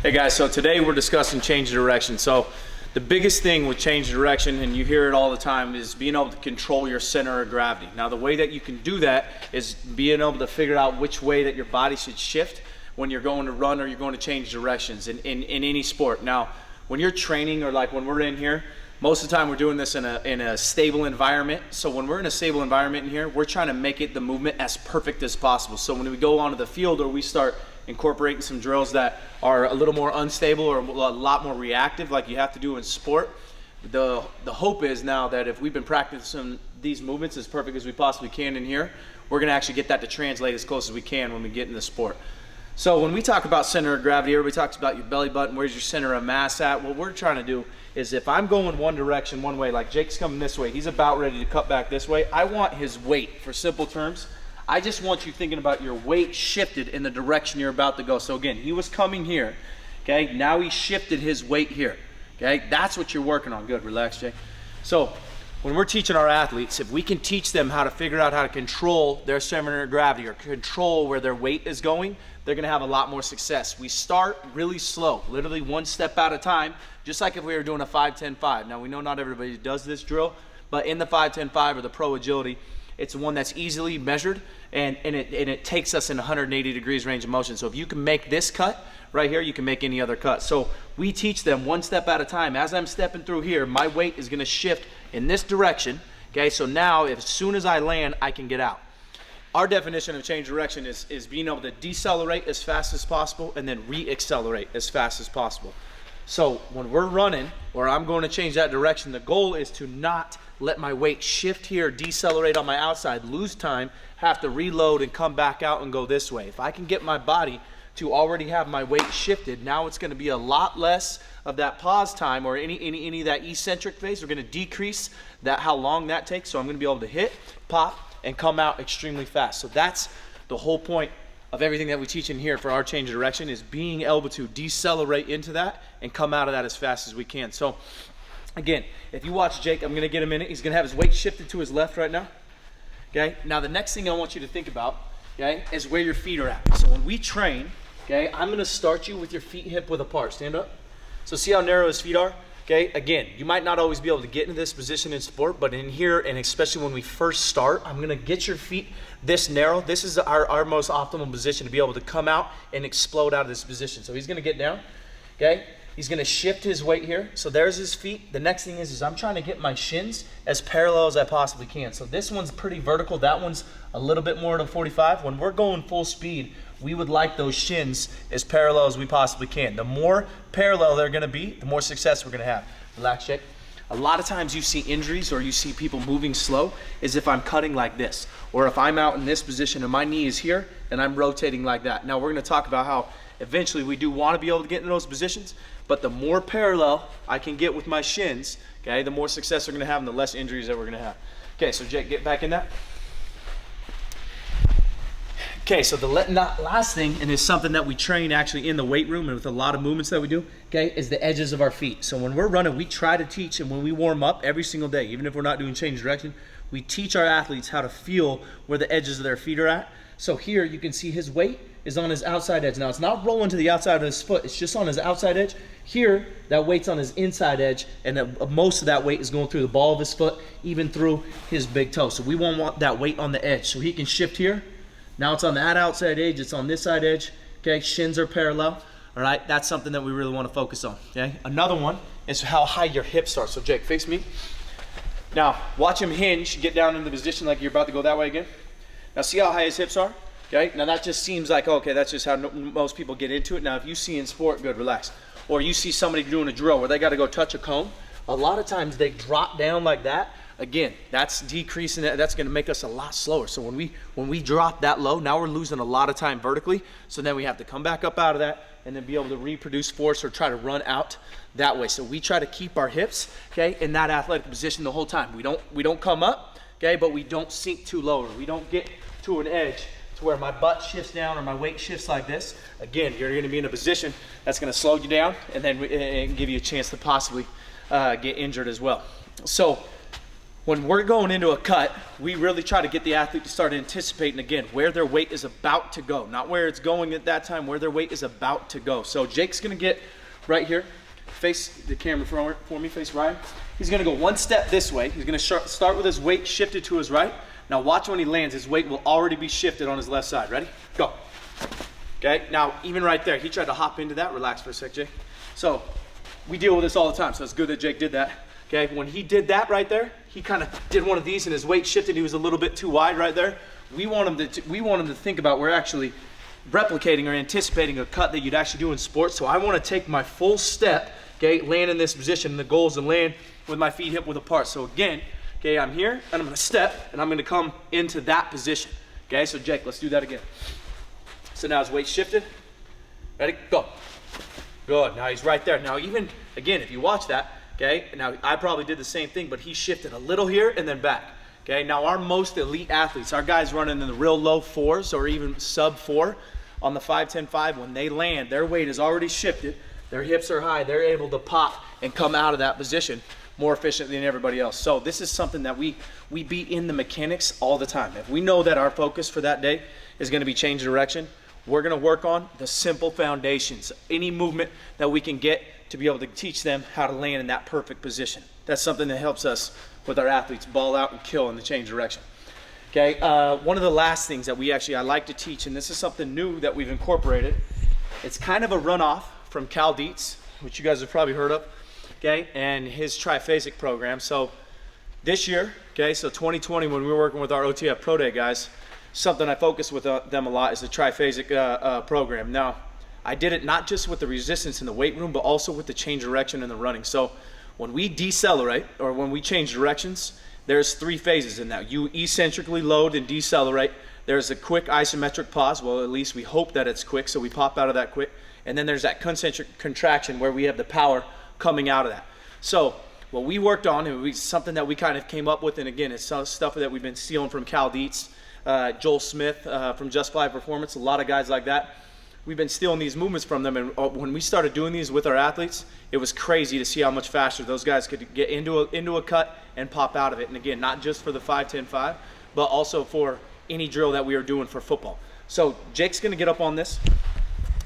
Hey guys, so today we're discussing change of direction. So the biggest thing with change of direction, and you hear it all the time, is being able to control your center of gravity. Now the way that you can do that is being able to figure out which way that your body should shift when you're going to run or you're going to change directions in any sport. Now when you're training, or like when we're in here, most of the time we're doing this in a stable environment. So when we're in a stable environment in here, we're trying to make it the movement as perfect as possible. So when we go onto the field or we start incorporating some drills that are a little more unstable or a lot more reactive, like you have to do in sport, the hope is now that if we've been practicing these movements as perfect as we possibly can in here, we're going to actually get that to translate as close as we can when we get in the sport. So when we talk about center of gravity, everybody talks about your belly button, where's your center of mass at? What we're trying to do is, if I'm going one direction, one way, like Jake's coming this way, he's about ready to cut back this way, I want his weight, for simple terms, I just want you thinking about your weight shifted in the direction you're about to go. So again, he was coming here, okay? Now he shifted his weight here, okay? That's what you're working on. Good, relax, Jake. So when we're teaching our athletes, if we can teach them how to figure out how to control their center of gravity or control where their weight is going, they're gonna have a lot more success. We start really slow, literally one step at a time, just like if we were doing a 5-10-5. Now we know not everybody does this drill, but in the 5-10-5 or the pro agility, it's one that's easily measured and it takes us in 180 degrees range of motion. So if you can make this cut right here, you can make any other cut. So we teach them one step at a time. As I'm stepping through here, my weight is gonna shift in this direction, okay? So now, as soon as I land, I can get out. Our definition of change direction is being able to decelerate as fast as possible and then re-accelerate as fast as possible. So when we're running, or I'm going to change that direction, the goal is to not let my weight shift here, decelerate on my outside, lose time, have to reload and come back out and go this way. If I can get my body to already have my weight shifted, now it's going to be a lot less of that pause time or any of that eccentric phase. We're going to decrease that, how long that takes. So I'm going to be able to hit, pop, and come out extremely fast. So that's the whole point of everything that we teach in here for our change of direction, is being able to decelerate into that and come out of that as fast as we can. So again, if you watch Jake, I'm gonna get him in it. He's gonna have his weight shifted to his left right now. Okay, now the next thing I want you to think about, okay, is where your feet are at. So when we train, okay, I'm gonna start you with your feet hip width apart. Stand up. So see how narrow his feet are? Okay, again, you might not always be able to get into this position in sport, but in here, and especially when we first start, I'm gonna get your feet this narrow. This is our most optimal position to be able to come out and explode out of this position. So he's gonna get down, okay? He's gonna shift his weight here. So there's his feet. The next thing is I'm trying to get my shins as parallel as I possibly can. So this one's pretty vertical. That one's a little bit more than 45. When we're going full speed, we would like those shins as parallel as we possibly can. The more parallel they're gonna be, the more success we're gonna have. Relax, Jake. A lot of times you see injuries or you see people moving slow is if I'm cutting like this, or if I'm out in this position and my knee is here and I'm rotating like that. Now we're gonna talk about how eventually we do wanna be able to get in those positions, but the more parallel I can get with my shins, okay, the more success we're gonna have and the less injuries that we're gonna have. Okay, so Jake, get back in that. Okay, so the last thing, and it's something that we train actually in the weight room and with a lot of movements that we do, okay, is the edges of our feet. So when we're running, we try to teach, and when we warm up every single day, even if we're not doing change direction, we teach our athletes how to feel where the edges of their feet are at. So here you can see his weight is on his outside edge. Now it's not rolling to the outside of his foot, it's just on his outside edge. Here, that weight's on his inside edge, and most of that weight is going through the ball of his foot, even through his big toe. So we won't want that weight on the edge. So he can shift here. Now it's on that outside edge, it's on this side edge, okay? Shins are parallel, all right? That's something that we really wanna focus on, okay? Another one is how high your hips are. So Jake, face me. Now, watch him hinge, get down into the position like you're about to go that way again. Now see how high his hips are, okay? Now that just seems like, okay, that's just how most people get into it. Now if you see in sport, good, relax. Or you see somebody doing a drill where they gotta go touch a cone, a lot of times they drop down like that. Again, that's decreasing that. That's going to make us a lot slower. So when we drop that low, now we're losing a lot of time vertically. So then we have to come back up out of that and then be able to reproduce force or try to run out that way. So we try to keep our hips, okay, in that athletic position the whole time. We don't come up, okay, but we don't sink too low. We don't get to an edge to where my butt shifts down or my weight shifts like this. Again, you're going to be in a position that's going to slow you down and then give you a chance to possibly get injured as well. So when we're going into a cut, we really try to get the athlete to start anticipating, again, where their weight is about to go. Not where it's going at that time, where their weight is about to go. So Jake's gonna get right here, face the camera for me, face Ryan. He's gonna go one step this way. He's gonna start with his weight shifted to his right. Now watch when he lands, his weight will already be shifted on his left side. Ready? Go. Okay, now even right there, he tried to hop into that. Relax for a sec, Jake. So we deal with this all the time, so it's good that Jake did that. Okay, when he did that right there, he kind of did one of these and his weight shifted. He was a little bit too wide right there. We want him to think about we're actually replicating or anticipating a cut that you'd actually do in sports. So I want to take my full step, okay, land in this position, and the goal is to land with my feet hip width apart. So again, okay, I'm here and I'm going to step and I'm going to come into that position. Okay, so Jake, let's do that again. So now his weight shifted. Ready? Go. Good. Now he's right there. Now even again, if you watch that. Okay, now I probably did the same thing, but he shifted a little here and then back. Okay, now our most elite athletes, our guys running in the real low 4s or even sub 4 on the 5-10-5, when they land, their weight is already shifted, their hips are high, they're able to pop and come out of that position more efficiently than everybody else. So this is something that we beat in the mechanics all the time. If we know that our focus for that day is going to be change direction, we're going to work on the simple foundations, any movement that we can get to be able to teach them how to land in that perfect position. That's something that helps us with our athletes ball out and kill in the change direction. Okay, one of the last things that I like to teach, and this is something new that we've incorporated, it's kind of a runoff from Cal Dietz, which you guys have probably heard of, okay, and his triphasic program. So this year, okay, so 2020, when we were working with our OTF Pro Day guys, something I focus with them a lot is the triphasic program. Now, I did it not just with the resistance in the weight room, but also with the change direction and the running. So when we decelerate, or when we change directions, there's 3 phases in that. You eccentrically load and decelerate. There's a quick isometric pause. Well, at least we hope that it's quick, so we pop out of that quick. And then there's that concentric contraction where we have the power coming out of that. So what we worked on, and something that we kind of came up with, and again, it's some stuff that we've been stealing from Cal Dietz, Joel Smith from Just Fly Performance, a lot of guys like that. We've been stealing these movements from them, and when we started doing these with our athletes, it was crazy to see how much faster those guys could get into a cut and pop out of it. And again, not just for the 5-10-5, but also for any drill that we are doing for football. So Jake's gonna get up on this.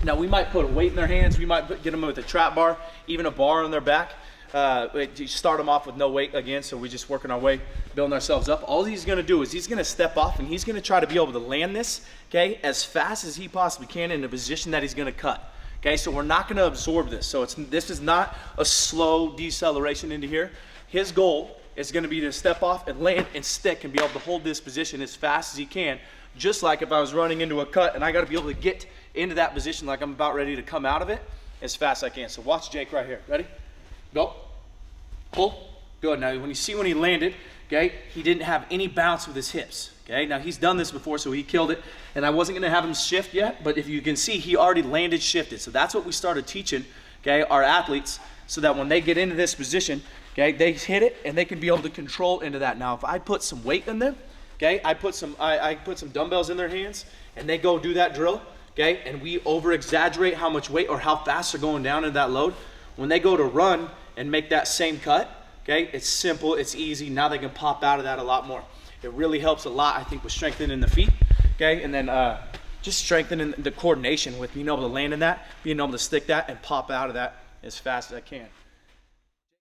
Now we might put a weight in their hands, we might get them with a trap bar, even a bar on their back. You start them off with no weight again, so we're just working our way, building ourselves up. All he's gonna do is he's gonna step off and he's gonna try to be able to land this, okay, as fast as he possibly can in a position that he's gonna cut. Okay, so we're not gonna absorb this. So this is not a slow deceleration into here. His goal is gonna be to step off and land and stick and be able to hold this position as fast as he can, just like if I was running into a cut and I gotta be able to get into that position like I'm about ready to come out of it as fast as I can. So watch Jake right here. Ready? Go. Pull. Good. Now when he landed, okay, he didn't have any bounce with his hips. Okay, now he's done this before, so he killed it. And I wasn't gonna have him shift yet, but if you can see, he already landed shifted. So that's what we started teaching, okay, our athletes, so that when they get into this position, okay, they hit it and they can be able to control into that. Now if I put some weight in them, okay, I put some dumbbells in their hands and they go do that drill, okay, and we over exaggerate how much weight or how fast they're going down into that load. When they go to run and make that same cut, okay, it's simple, it's easy. Now they can pop out of that a lot more. It really helps a lot, I think, with strengthening the feet, okay, and then just strengthening the coordination with being able to land in that, being able to stick that and pop out of that as fast as I can.